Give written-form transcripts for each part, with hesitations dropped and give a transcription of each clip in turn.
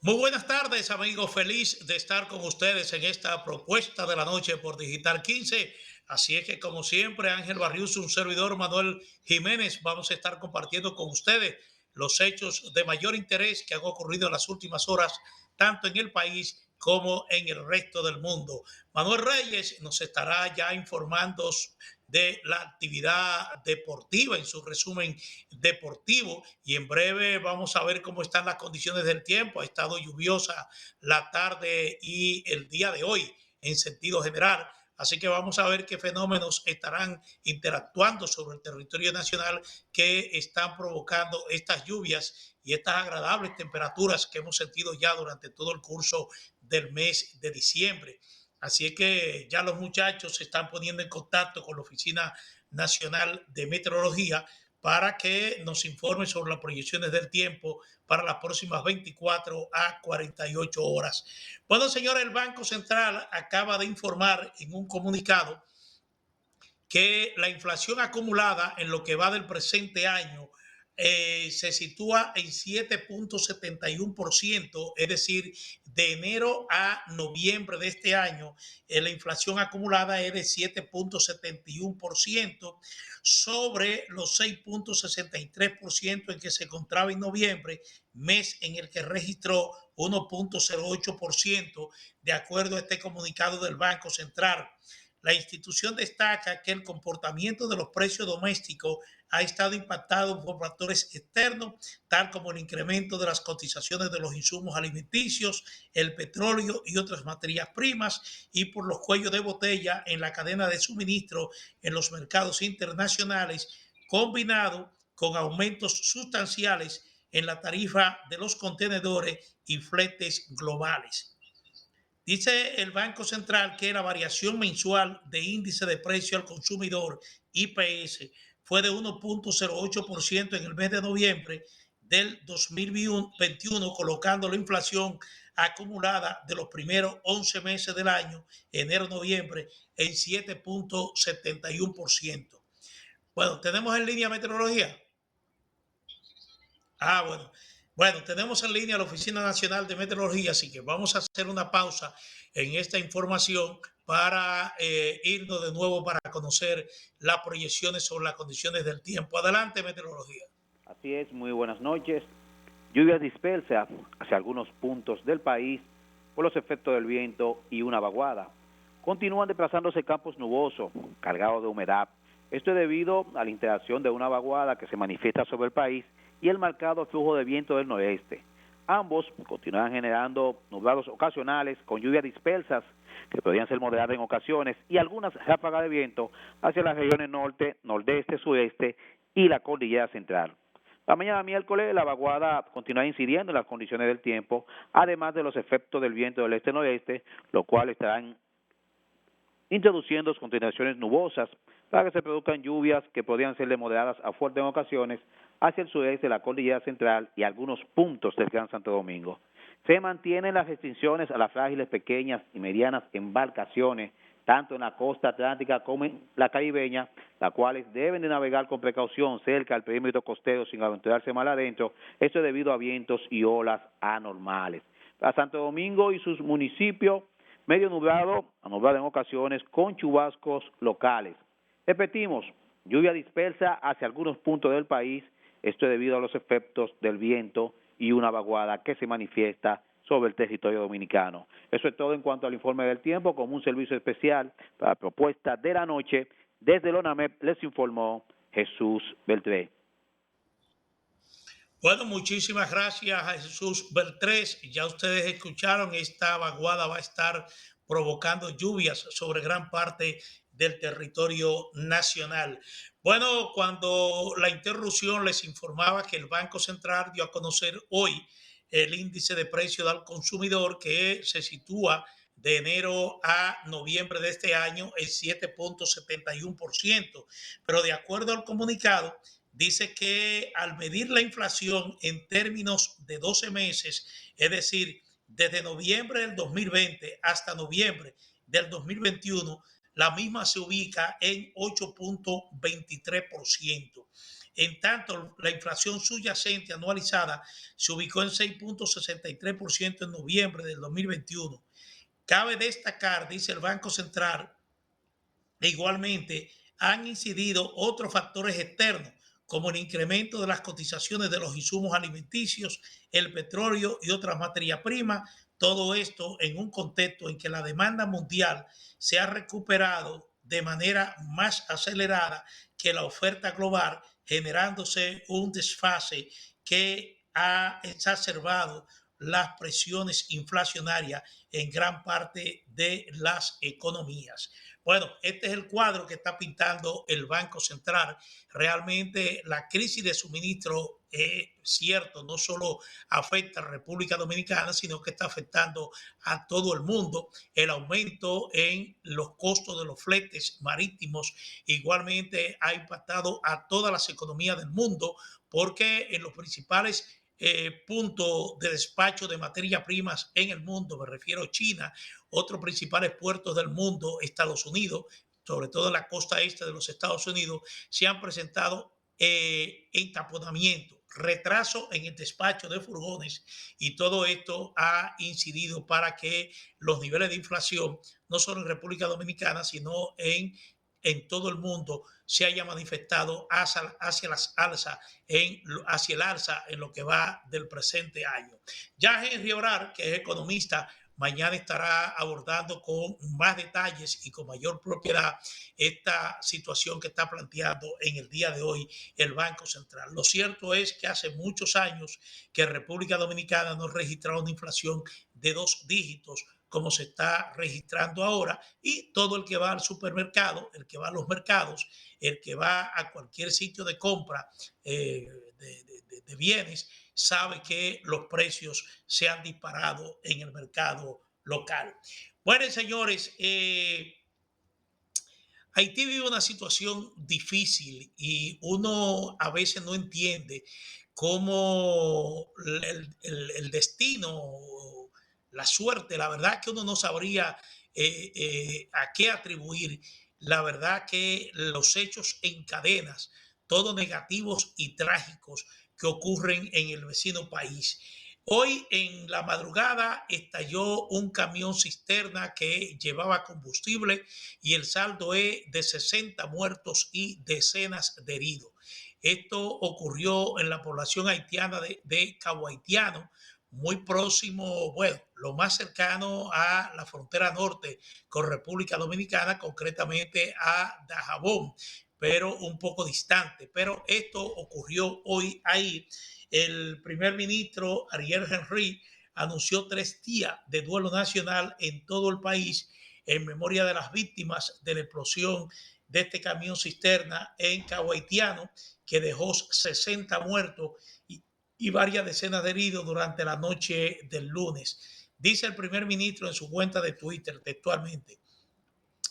Muy buenas tardes, amigos. Feliz de estar con ustedes en esta propuesta de la noche por Digital 15. Así es que, como siempre, Ángel Barrios, un servidor, Manuel Jiménez, vamos a estar compartiendo con ustedes los hechos de mayor interés que han ocurrido en las últimas horas, tanto en el país como en el resto del mundo. Manuel Reyes nos estará ya informando de la actividad deportiva en su resumen deportivo y en breve vamos a ver cómo están las condiciones del tiempo. Ha estado lluviosa la tarde y el día de hoy en sentido general. Así que vamos a ver qué fenómenos estarán interactuando sobre el territorio nacional que están provocando estas lluvias y estas agradables temperaturas que hemos sentido ya durante todo el curso del mes de diciembre. Así es que ya los muchachos se están poniendo en contacto con la Oficina Nacional de Meteorología para que nos informe sobre las proyecciones del tiempo para las próximas 24 a 48 horas. Bueno, señores, el Banco Central acaba de informar en un comunicado que la inflación acumulada en lo que va del presente año se sitúa en 7.71%, es decir, de enero a noviembre de este año, la inflación acumulada es de 7.71% sobre los 6.63% en que se encontraba en noviembre, mes en el que registró 1.08%, de acuerdo a este comunicado del Banco Central. La institución destaca que el comportamiento de los precios domésticos ha estado impactado por factores externos, tal como el incremento de las cotizaciones de los insumos alimenticios, el petróleo y otras materias primas, y por los cuellos de botella en la cadena de suministro en los mercados internacionales, combinado con aumentos sustanciales en la tarifa de los contenedores y fletes globales. Dice el Banco Central que la variación mensual de índice de precio al consumidor, IPS, fue de 1.08% en el mes de noviembre del 2021, colocando la inflación acumulada de los primeros 11 meses del año, enero-noviembre, en 7.71%. Bueno, ¿tenemos en línea meteorología? Bueno. Bueno, tenemos en línea la Oficina Nacional de Meteorología, así que vamos a hacer una pausa en esta información para irnos de nuevo para conocer las proyecciones sobre las condiciones del tiempo. Adelante, meteorología. Así es, muy buenas noches. Lluvia dispersa hacia algunos puntos del país por los efectos del viento y una vaguada. Continúan desplazándose campos nubosos, cargados de humedad. Esto es debido a la interacción de una vaguada que se manifiesta sobre el país y el marcado flujo de viento del noreste. Ambos continúan generando nublados ocasionales con lluvias dispersas que podrían ser moderadas en ocasiones y algunas ráfagas de viento hacia las regiones norte, nordeste, sureste y la cordillera central. La mañana miércoles la vaguada continúa incidiendo en las condiciones del tiempo, además de los efectos del viento del este-noreste, lo cual estarán introduciendo continuaciones nubosas para que se produzcan lluvias que podrían ser de moderadas a fuertes en ocasiones hacia el sureste de la cordillera central y algunos puntos del Gran Santo Domingo. Se mantienen las restricciones a las frágiles, pequeñas y medianas embarcaciones, tanto en la costa atlántica como en la caribeña, las cuales deben de navegar con precaución cerca del perímetro costero sin aventurarse mal adentro, esto es debido a vientos y olas anormales. Para Santo Domingo y sus municipios, medio nublado, a nublado en ocasiones, con chubascos locales. Repetimos, lluvia dispersa hacia algunos puntos del país, esto es debido a los efectos del viento y una vaguada que se manifiesta sobre el territorio dominicano. Eso es todo en cuanto al informe del tiempo, como un servicio especial para la propuesta de la noche. Desde el ONAMEP les informó Jesús Beltré. Bueno, muchísimas gracias a Jesús Beltrés. Ya ustedes escucharon, esta vaguada va a estar provocando lluvias sobre gran parte del territorio nacional. Bueno, cuando la interrupción les informaba que el Banco Central dio a conocer hoy el índice de precio al consumidor que se sitúa de enero a noviembre de este año en 7.71%, pero de acuerdo al comunicado, dice que al medir la inflación en términos de 12 meses, es decir, desde noviembre del 2020 hasta noviembre del 2021, la misma se ubica en 8.23%. En tanto, la inflación subyacente anualizada se ubicó en 6.63% en noviembre del 2021. Cabe destacar, dice el Banco Central, e igualmente han incidido otros factores externos, como el incremento de las cotizaciones de los insumos alimenticios, el petróleo y otras materias primas. Todo esto en un contexto en que la demanda mundial se ha recuperado de manera más acelerada que la oferta global, generándose un desfase que ha exacerbado las presiones inflacionarias en gran parte de las economías. Bueno, este es el cuadro que está pintando el Banco Central. Realmente la crisis de suministro, cierto, no solo afecta a la República Dominicana, sino que está afectando a todo el mundo. El aumento en los costos de los fletes marítimos igualmente ha impactado a todas las economías del mundo, porque en los principales puntos de despacho de materias primas en el mundo, me refiero a China, otros principales puertos del mundo, Estados Unidos, sobre todo en la costa este de los Estados Unidos, se han presentado entaponamiento, retraso en el despacho de furgones, y todo esto ha incidido para que los niveles de inflación, no solo en República Dominicana, sino en todo el mundo, se haya manifestado hacia las alzas, hacia el alza en lo que va del presente año. Ya Henry Orar, que es economista, mañana estará abordando con más detalles y con mayor propiedad esta situación que está planteando en el día de hoy el Banco Central. Lo cierto es que hace muchos años que República Dominicana no registraba una inflación de 2 dígitos como se está registrando ahora, y todo el que va al supermercado, el que va a los mercados, el que va a cualquier sitio de compra de bienes, sabe que los precios se han disparado en el mercado local. Bueno, señores, Haití vive una situación difícil y uno a veces no entiende cómo el destino, la suerte, la verdad que uno no sabría a qué atribuir. La verdad que los hechos en cadenas, todos negativos y trágicos que ocurren en el vecino país. Hoy en la madrugada estalló un camión cisterna que llevaba combustible y el saldo es de 60 muertos y decenas de heridos. Esto ocurrió en la población haitiana de Cabo Haitiano, muy próximo, bueno, lo más cercano a la frontera norte con República Dominicana, concretamente a Dajabón, pero un poco distante. Pero esto ocurrió hoy ahí. El primer ministro Ariel Henry anunció 3 días de duelo nacional en todo el país en memoria de las víctimas de la explosión de este camión cisterna en Cabo Haitiano, que dejó 60 muertos y varias decenas de heridos durante la noche del lunes. Dice el primer ministro en su cuenta de Twitter textualmente: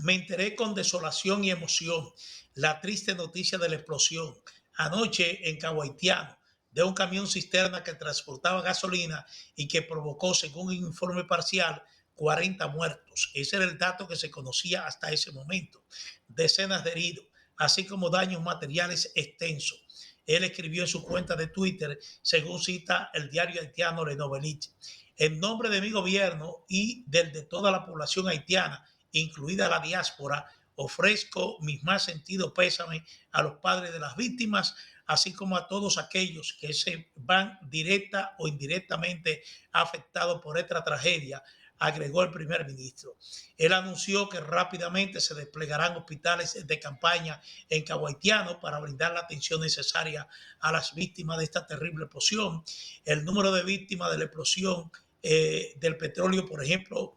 me enteré con desolación y emoción la triste noticia de la explosión anoche en Cabo Haitiano de un camión cisterna que transportaba gasolina y que provocó, según un informe parcial, 40 muertos. Ese era el dato que se conocía hasta ese momento. Decenas de heridos, así como daños materiales extensos. Él escribió en su cuenta de Twitter, según cita el diario haitiano Le Novelite: en nombre de mi gobierno y del de toda la población haitiana, incluida la diáspora, ofrezco mis más sentidos pésames a los padres de las víctimas, así como a todos aquellos que se van directa o indirectamente afectados por esta tragedia, agregó el primer ministro. Él anunció que rápidamente se desplegarán hospitales de campaña en Cabo Haitiano para brindar la atención necesaria a las víctimas de esta terrible explosión. El número de víctimas de la explosión del petróleo, por ejemplo,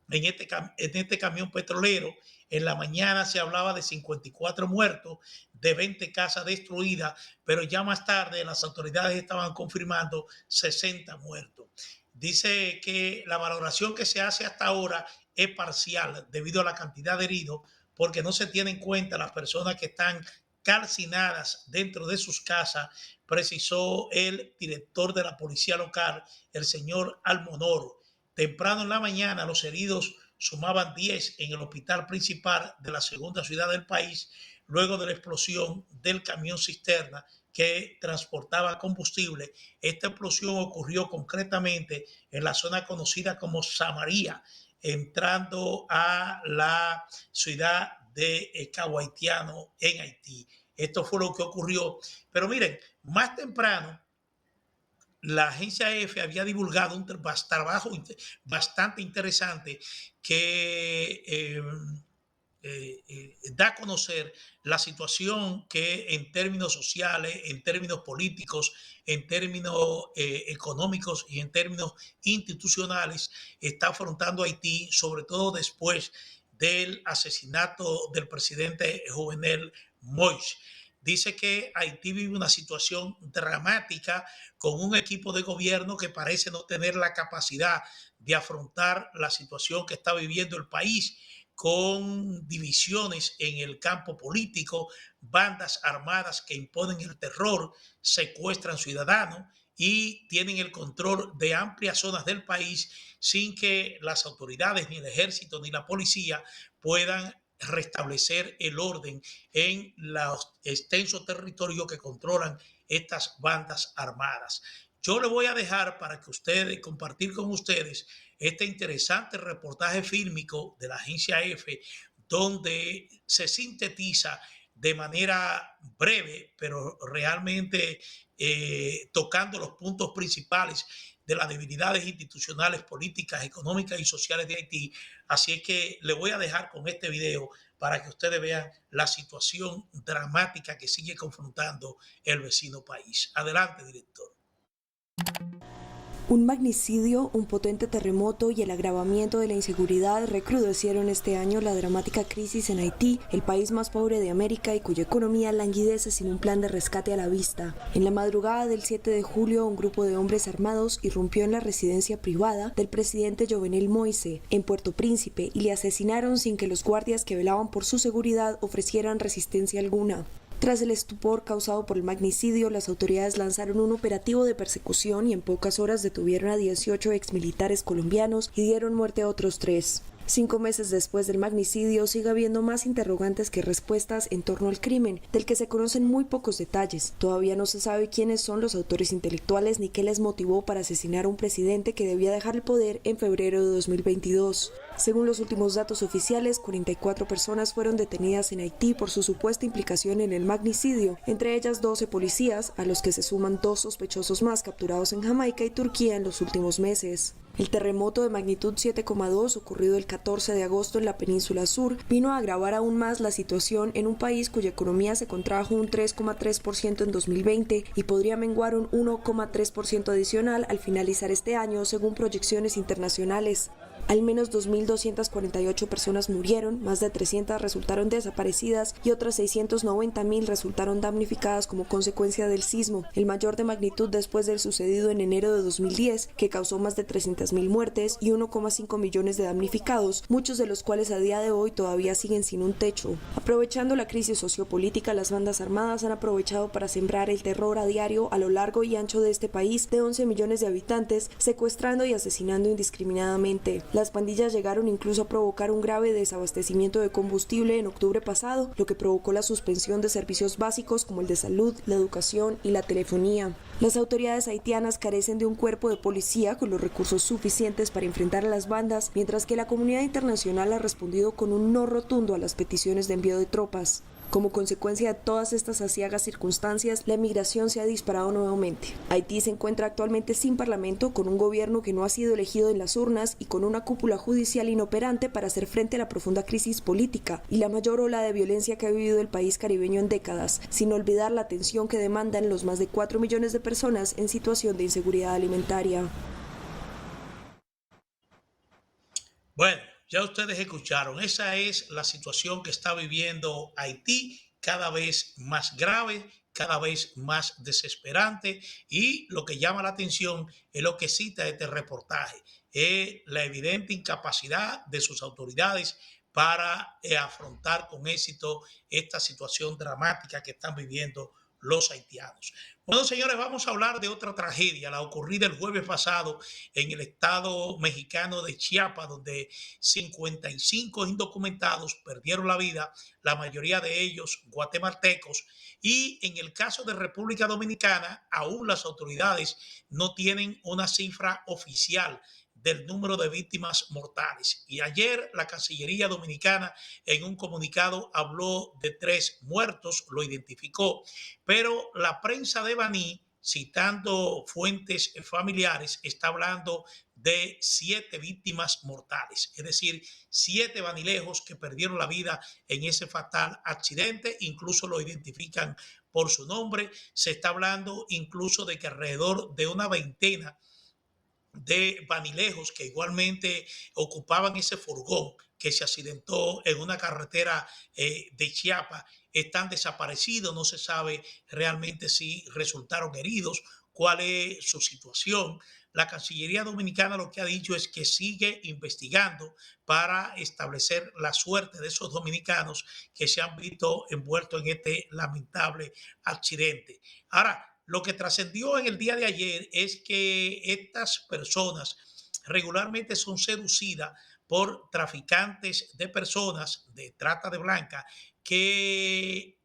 en este camión petrolero, en la mañana se hablaba de 54 muertos, de 20 casas destruidas, pero ya más tarde las autoridades estaban confirmando 60 muertos. Dice que la valoración que se hace hasta ahora es parcial debido a la cantidad de heridos, porque no se tiene en cuenta las personas que están calcinadas dentro de sus casas, precisó el director de la policía local, el señor Almonoro. Temprano en la mañana los heridos sumaban 10 en el hospital principal de la segunda ciudad del país, luego de la explosión del camión cisterna que transportaba combustible. Esta explosión ocurrió concretamente en la zona conocida como Samaria, entrando a la ciudad de Cahuaitiano en Haití. Esto fue lo que ocurrió. Pero miren, más temprano la agencia EFE había divulgado un trabajo bastante interesante que da a conocer la situación que en términos sociales, en términos políticos, en términos económicos y en términos institucionales está afrontando Haití, sobre todo después del asesinato del presidente Jovenel Moïse. Dice que Haití vive una situación dramática con un equipo de gobierno que parece no tener la capacidad de afrontar la situación que está viviendo el país, con divisiones en el campo político, bandas armadas que imponen el terror, secuestran ciudadanos y tienen el control de amplias zonas del país sin que las autoridades, ni el ejército, ni la policía puedan restablecer el orden en los extensos territorios que controlan estas bandas armadas. Yo le voy a dejar para que ustedes, compartir con ustedes este interesante reportaje fílmico de la agencia EFE, donde se sintetiza de manera breve, pero realmente tocando los puntos principales de las debilidades institucionales, políticas, económicas y sociales de Haití. Así es que le voy a dejar con este video para que ustedes vean la situación dramática que sigue confrontando el vecino país. Adelante, director. Un magnicidio, un potente terremoto y el agravamiento de la inseguridad recrudecieron este año la dramática crisis en Haití, el país más pobre de América y cuya economía languidece sin un plan de rescate a la vista. En la madrugada del 7 de julio, un grupo de hombres armados irrumpió en la residencia privada del presidente Jovenel Moïse, en Puerto Príncipe, y le asesinaron sin que los guardias que velaban por su seguridad ofrecieran resistencia alguna. Tras el estupor causado por el magnicidio, las autoridades lanzaron un operativo de persecución y en pocas horas detuvieron a 18 exmilitares colombianos y dieron muerte a otros 3. 5 meses después del magnicidio, sigue habiendo más interrogantes que respuestas en torno al crimen, del que se conocen muy pocos detalles. Todavía no se sabe quiénes son los autores intelectuales ni qué les motivó para asesinar a un presidente que debía dejar el poder en febrero de 2022. Según los últimos datos oficiales, 44 personas fueron detenidas en Haití por su supuesta implicación en el magnicidio, entre ellas 12 policías, a los que se suman 2 sospechosos más capturados en Jamaica y Turquía en los últimos meses. El terremoto de magnitud 7,2 ocurrido el 14 de agosto en la península sur vino a agravar aún más la situación en un país cuya economía se contrajo un 3,3% en 2020 y podría menguar un 1,3% adicional al finalizar este año, según proyecciones internacionales. Al menos 2.248 personas murieron, más de 300 resultaron desaparecidas y otras 690.000 resultaron damnificadas como consecuencia del sismo, el mayor de magnitud después del sucedido en enero de 2010, que causó más de 300.000 muertes y 1,5 millones de damnificados, muchos de los cuales a día de hoy todavía siguen sin un techo. Aprovechando la crisis sociopolítica, las bandas armadas han aprovechado para sembrar el terror a diario a lo largo y ancho de este país de 11 millones de habitantes, secuestrando y asesinando indiscriminadamente. Las pandillas llegaron incluso a provocar un grave desabastecimiento de combustible en octubre pasado, lo que provocó la suspensión de servicios básicos como el de salud, la educación y la telefonía. Las autoridades haitianas carecen de un cuerpo de policía con los recursos suficientes para enfrentar a las bandas, mientras que la comunidad internacional ha respondido con un no rotundo a las peticiones de envío de tropas. Como consecuencia de todas estas aciagas circunstancias, la emigración se ha disparado nuevamente. Haití se encuentra actualmente sin parlamento, con un gobierno que no ha sido elegido en las urnas y con una cúpula judicial inoperante para hacer frente a la profunda crisis política y la mayor ola de violencia que ha vivido el país caribeño en décadas, sin olvidar la atención que demandan los más de 4 millones de personas en situación de inseguridad alimentaria. Bueno, ya ustedes escucharon, esa es la situación que está viviendo Haití, cada vez más grave, cada vez más desesperante, y lo que llama la atención es lo que cita este reportaje, es la evidente incapacidad de sus autoridades para afrontar con éxito esta situación dramática que están viviendo los haitianos. Bueno, señores, vamos a hablar de otra tragedia, la ocurrida el jueves pasado en el estado mexicano de Chiapas, donde 55 indocumentados perdieron la vida, la mayoría de ellos guatemaltecos. Y en el caso de República Dominicana, aún las autoridades no tienen una cifra oficial del número de víctimas mortales. Y ayer la Cancillería Dominicana en un comunicado habló de 3 muertos, lo identificó, pero la prensa de Baní, citando fuentes familiares, está hablando de 7 víctimas mortales, es decir, 7 vanilejos que perdieron la vida en ese fatal accidente, incluso lo identifican por su nombre. Se está hablando incluso de que alrededor de una veintena de vanilejos que igualmente ocupaban ese furgón que se accidentó en una carretera de Chiapas están desaparecidos. No se sabe realmente si resultaron heridos, cuál es su situación. La Cancillería Dominicana lo que ha dicho es que sigue investigando para establecer la suerte de esos dominicanos que se han visto envueltos en este lamentable accidente. Ahora, lo que trascendió en el día de ayer es que estas personas regularmente son seducidas por traficantes de personas de trata de blanca que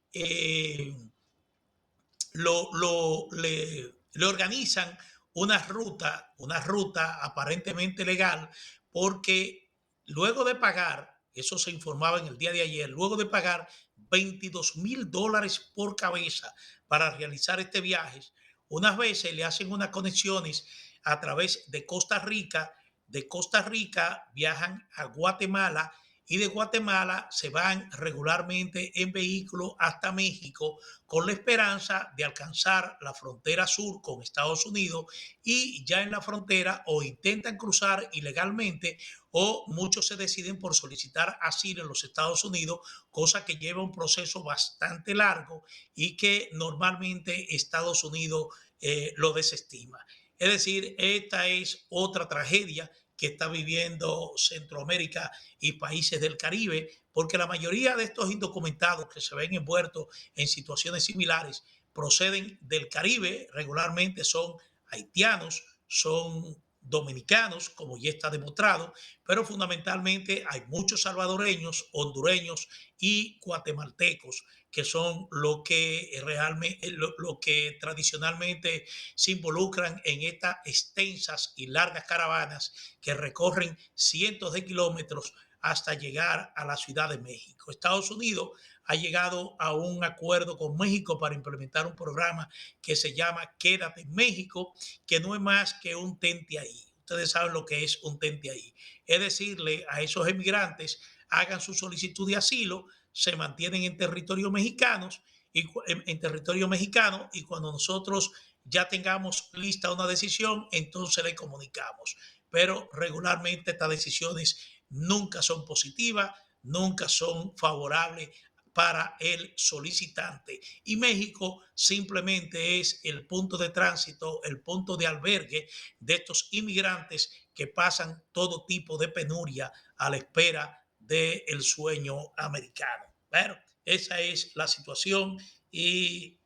le organizan una ruta aparentemente legal, porque luego de pagar, eso se informaba en el día de ayer, luego de pagar $22,000 por cabeza para realizar este viaje, unas veces le hacen unas conexiones a través de Costa Rica viajan a Guatemala y de Guatemala se van regularmente en vehículo hasta México con la esperanza de alcanzar la frontera sur con Estados Unidos, y ya en la frontera o intentan cruzar ilegalmente o muchos se deciden por solicitar asilo en los Estados Unidos, cosa que lleva un proceso bastante largo y que normalmente Estados Unidos lo desestima. Es decir, esta es otra tragedia que está viviendo Centroamérica y países del Caribe, porque la mayoría de estos indocumentados que se ven envueltos en situaciones similares proceden del Caribe, regularmente son haitianos, son dominicanos, como ya está demostrado, pero fundamentalmente hay muchos salvadoreños, hondureños y guatemaltecos, que son lo que realmente, lo que tradicionalmente se involucran en estas extensas y largas caravanas que recorren cientos de kilómetros hasta llegar a la Ciudad de México. Estados Unidos ha llegado a un acuerdo con México para implementar un programa que se llama Quédate en México, que no es más que un tente ahí. Ustedes saben lo que es un tente ahí. Es decirle a esos emigrantes, hagan su solicitud de asilo, se mantienen en territorio mexicano y cuando nosotros ya tengamos lista una decisión, entonces le comunicamos. Pero regularmente estas decisiones nunca son positivas, nunca son favorables para el solicitante. Y México simplemente es el punto de tránsito, el punto de albergue de estos inmigrantes que pasan todo tipo de penuria a la espera del sueño americano. Bueno, esa es la situación y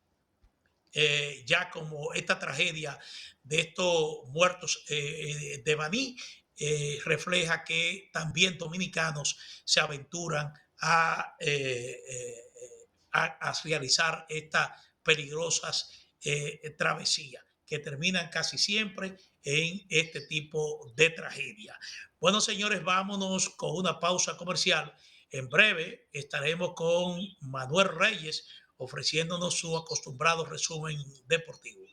ya como esta tragedia de estos muertos de Baní refleja que también dominicanos se aventuran a realizar estas peligrosas travesías que terminan casi siempre en este tipo de tragedia. Bueno, señores, vámonos con una pausa comercial. En breve estaremos con Manuel Reyes ofreciéndonos su acostumbrado resumen deportivo.